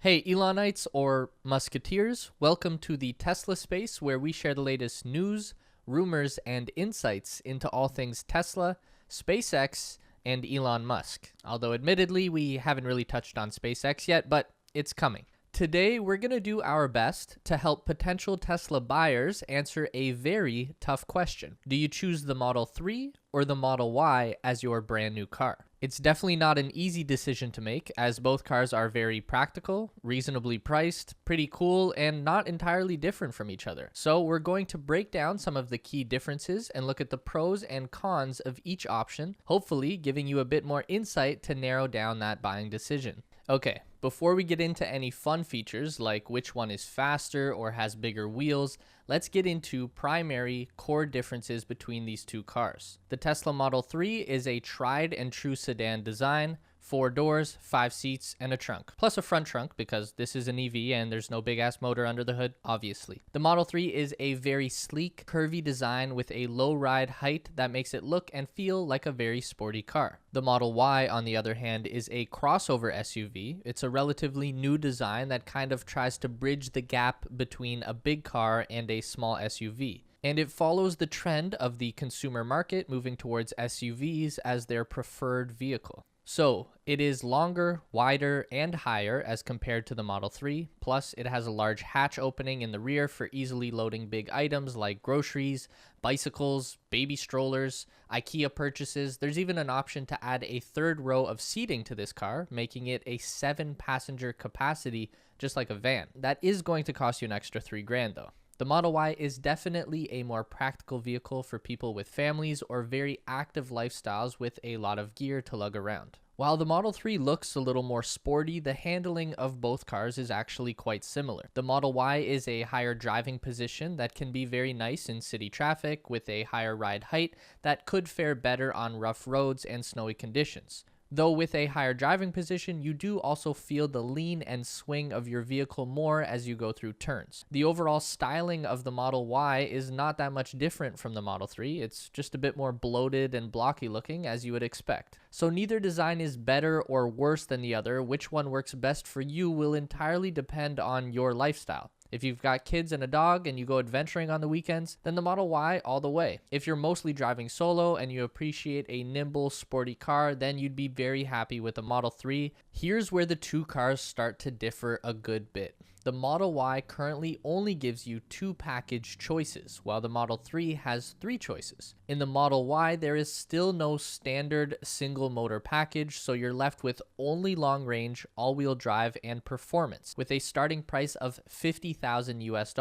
Hey, Elonites or Musketeers, welcome to the Tesla space where we share the latest news, rumors, and insights into all things Tesla, SpaceX, and Elon Musk. Although, admittedly, we haven't really touched on SpaceX yet, but it's coming. Today, we're going to do our best to help potential Tesla buyers answer a very tough question. Do you choose the Model 3 or the Model Y as your brand new car? It's definitely not an easy decision to make, as both cars are very practical, reasonably priced, pretty cool, and not entirely different from each other. So we're going to break down some of the key differences and look at the pros and cons of each option, hopefully giving you a bit more insight to narrow down that buying decision. Okay, before we get into any fun features like which one is faster or has bigger wheels, let's get into primary core differences between these two cars. The Tesla Model 3 is a tried and true sedan design, 4 doors, 5 seats, and a trunk. Plus a front trunk because this is an EV and there's no big ass motor under the hood, obviously. The Model 3 is a very sleek, curvy design with a low ride height that makes it look and feel like a very sporty car. The Model Y, on the other hand, is a crossover SUV. It's a relatively new design that kind of tries to bridge the gap between a big car and a small SUV. And it follows the trend of the consumer market moving towards SUVs as their preferred vehicle. So, it is longer, wider, and higher as compared to the Model 3, plus it has a large hatch opening in the rear for easily loading big items like groceries, bicycles, baby strollers, IKEA purchases. There's even an option to add a third row of seating to this car, making it a 7-passenger capacity, just like a van. That is going to cost you an extra $3,000 though. The Model Y is definitely a more practical vehicle for people with families or very active lifestyles with a lot of gear to lug around. While the Model 3 looks a little more sporty, the handling of both cars is actually quite similar. The Model Y is a higher driving position that can be very nice in city traffic with a higher ride height that could fare better on rough roads and snowy conditions. Though with a higher driving position, you do also feel the lean and swing of your vehicle more as you go through turns. The overall styling of the Model Y is not that much different from the Model 3. It's just a bit more bloated and blocky looking as you would expect. So neither design is better or worse than the other. Which one works best for you will entirely depend on your lifestyle. If you've got kids and a dog and you go adventuring on the weekends, then the Model Y all the way. If you're mostly driving solo and you appreciate a nimble, sporty car, then you'd be very happy with the Model 3. Here's where the two cars start to differ a good bit. The Model Y currently only gives you 2 package choices, while the Model 3 has 3 choices. In the Model Y, there is still no standard single motor package, so you're left with only long range, all-wheel drive, and performance, with a starting price of $50,000 US.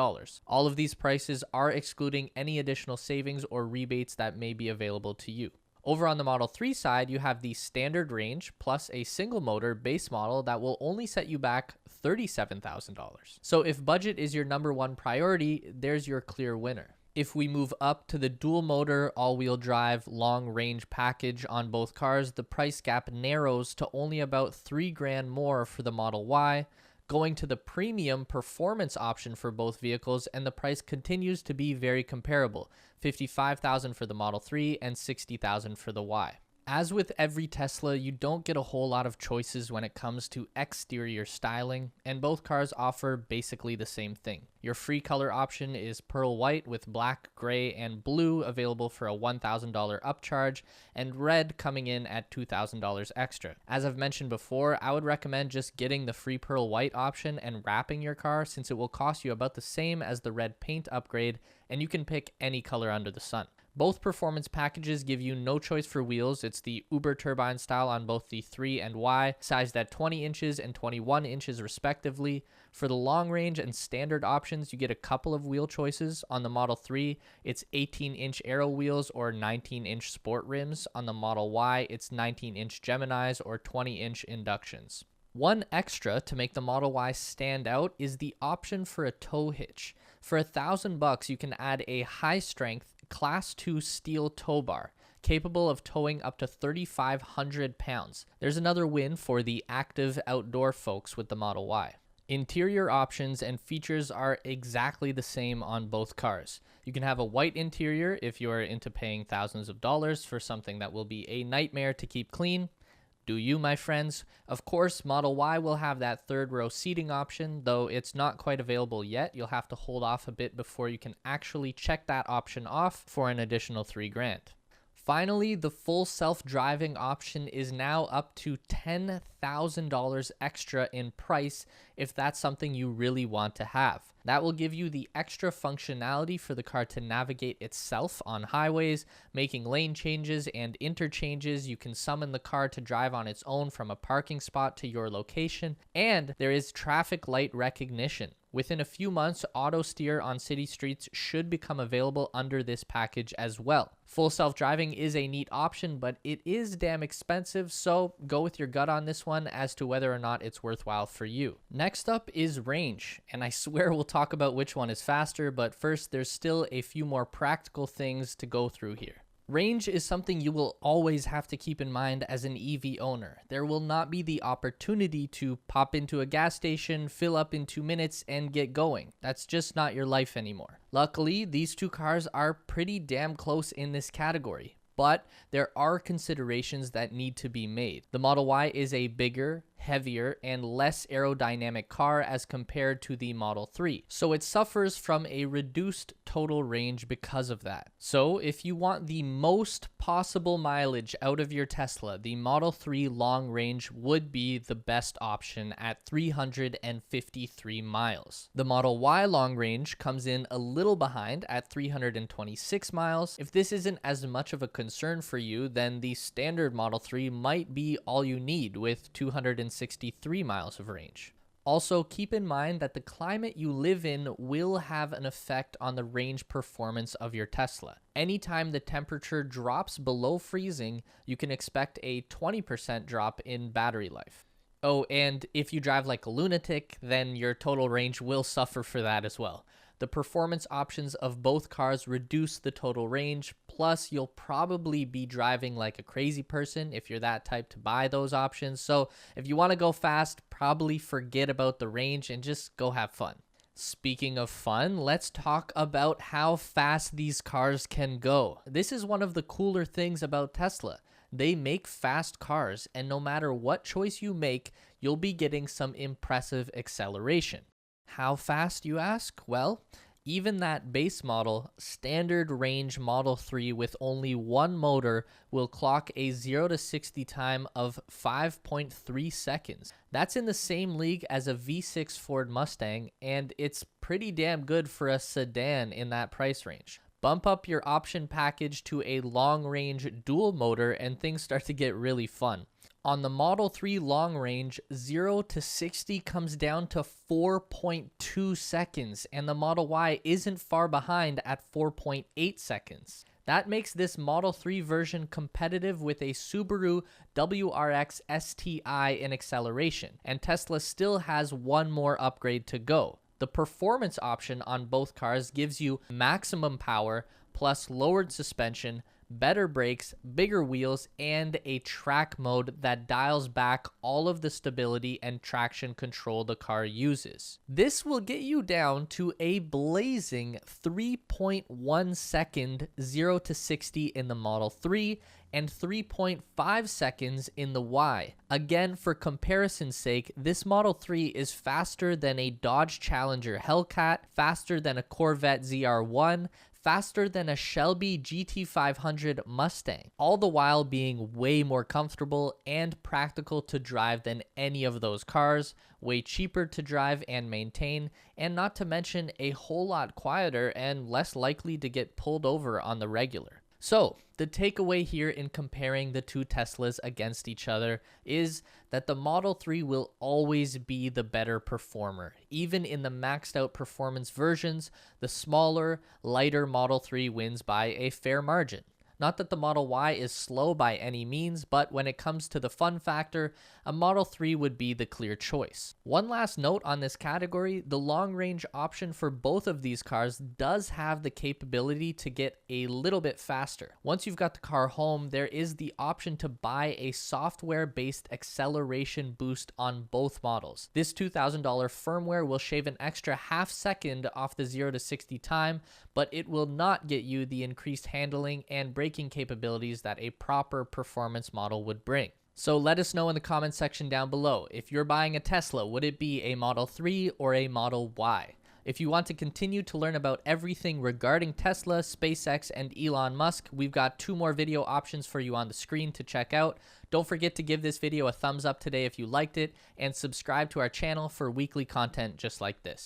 All of these prices are excluding any additional savings or rebates that may be available to you. Over on the Model 3 side, you have the standard range plus a single motor base model that will only set you back $37,000. So if budget is your number one priority, there's your clear winner. If we move up to the dual motor, all-wheel drive, long range package on both cars, the price gap narrows to only about $3,000 more for the Model Y, going to the premium performance option for both vehicles, and the price continues to be very comparable, $55,000 for the Model 3 and $60,000 for the Y. As with every Tesla, you don't get a whole lot of choices when it comes to exterior styling, and both cars offer basically the same thing. Your free color option is pearl white with black, gray, and blue available for a $1,000 upcharge, and red coming in at $2,000 extra. As I've mentioned before, I would recommend just getting the free pearl white option and wrapping your car, since it will cost you about the same as the red paint upgrade, and you can pick any color under the sun. Both performance packages give you no choice for wheels. It's the Uber turbine style on both the 3 and Y, sized at 20 inches and 21 inches respectively. For the long range and standard options, you get a couple of wheel choices. On the Model 3, it's 18-inch aero wheels or 19-inch sport rims. On the Model Y, it's 19-inch Geminis or 20-inch inductions. One extra to make the Model Y stand out is the option for a tow hitch. For $1,000, you can add a high-strength Class 2 steel tow bar, capable of towing up to 3,500 pounds. There's another win for the active outdoor folks with the Model Y. Interior options and features are exactly the same on both cars. You can have a white interior if you're into paying thousands of dollars for something that will be a nightmare to keep clean. Do you, my friends? Of course, Model Y will have that third row seating option, though it's not quite available yet. You'll have to hold off a bit before you can actually check that option off for an additional $3,000. Finally, the full self-driving option is now up to $10,000 extra in price if that's something you really want to have. That will give you the extra functionality for the car to navigate itself on highways, making lane changes and interchanges. You can summon the car to drive on its own from a parking spot to your location, and there is traffic light recognition. Within a few months, auto steer on city streets should become available under this package as well. Full self-driving is a neat option, but it is damn expensive, so go with your gut on this one as to whether or not it's worthwhile for you. Next up is range, and I swear we'll talk about which one is faster, but first there's still a few more practical things to go through here. Range is something you will always have to keep in mind as an EV owner. There will not be the opportunity to pop into a gas station, fill up in 2 minutes, and get going. That's just not your life anymore. Luckily, these two cars are pretty damn close in this category, but there are considerations that need to be made. The Model Y is a bigger, heavier, and less aerodynamic car as compared to the Model 3, so it suffers from a reduced total range because of that. So if you want the most possible mileage out of your Tesla, the Model 3 long range would be the best option at 353 miles. The Model Y long range comes in a little behind at 326 miles. If this isn't as much of a concern for you, then the standard Model 3 might be all you need with 263 miles of range. Also, keep in mind that the climate you live in will have an effect on the range performance of your Tesla. Anytime the temperature drops below freezing, you can expect a 20% drop in battery life. Oh, and if you drive like a lunatic, then your total range will suffer for that as well. The performance options of both cars reduce the total range, plus you'll probably be driving like a crazy person if you're that type to buy those options. So if you want to go fast, probably forget about the range and just go have fun. Speaking of fun, let's talk about how fast these cars can go. This is one of the cooler things about Tesla. They make fast cars, and no matter what choice you make, you'll be getting some impressive acceleration. How fast, you ask? Well, even that base model, standard range Model 3 with only one motor will clock a 0 to 60 time of 5.3 seconds. That's in the same league as a V6 Ford Mustang, and it's pretty damn good for a sedan in that price range. Bump up your option package to a long-range dual motor and things start to get really fun. On the Model 3 long range, 0 to 60 comes down to 4.2 seconds, and the Model Y isn't far behind at 4.8 seconds. That makes this Model 3 version competitive with a Subaru WRX STI in acceleration, and Tesla still has one more upgrade to go. The performance option on both cars gives you maximum power plus lowered suspension, better brakes, bigger wheels, and a track mode that dials back all of the stability and traction control the car uses. This will get you down to a blazing 3.1 second 0 to 60 in the Model 3 and 3.5 seconds in the Y. Again, for comparison's sake, this Model 3 is faster than a Dodge Challenger Hellcat, faster than a Corvette ZR1, faster than a Shelby GT500 Mustang, all the while being way more comfortable and practical to drive than any of those cars, way cheaper to drive and maintain, and not to mention a whole lot quieter and less likely to get pulled over on the regular. So, the takeaway here in comparing the two Teslas against each other is that the Model 3 will always be the better performer. Even in the maxed out performance versions, the smaller, lighter Model 3 wins by a fair margin. Not that the Model Y is slow by any means, but when it comes to the fun factor, a Model 3 would be the clear choice. One last note on this category, the long-range option for both of these cars does have the capability to get a little bit faster. Once you've got the car home, there is the option to buy a software-based acceleration boost on both models. This $2,000 firmware will shave an extra half second off the 0 to 60 time, but it will not get you the increased handling and braking capabilities that a proper performance model would bring. So let us know in the comment section down below. If you're buying a Tesla, would it be a Model 3 or a Model Y? If you want to continue to learn about everything regarding Tesla, SpaceX, and Elon Musk, we've got 2 more video options for you on the screen to check out. Don't forget to give this video a thumbs up today if you liked it, and subscribe to our channel for weekly content just like this.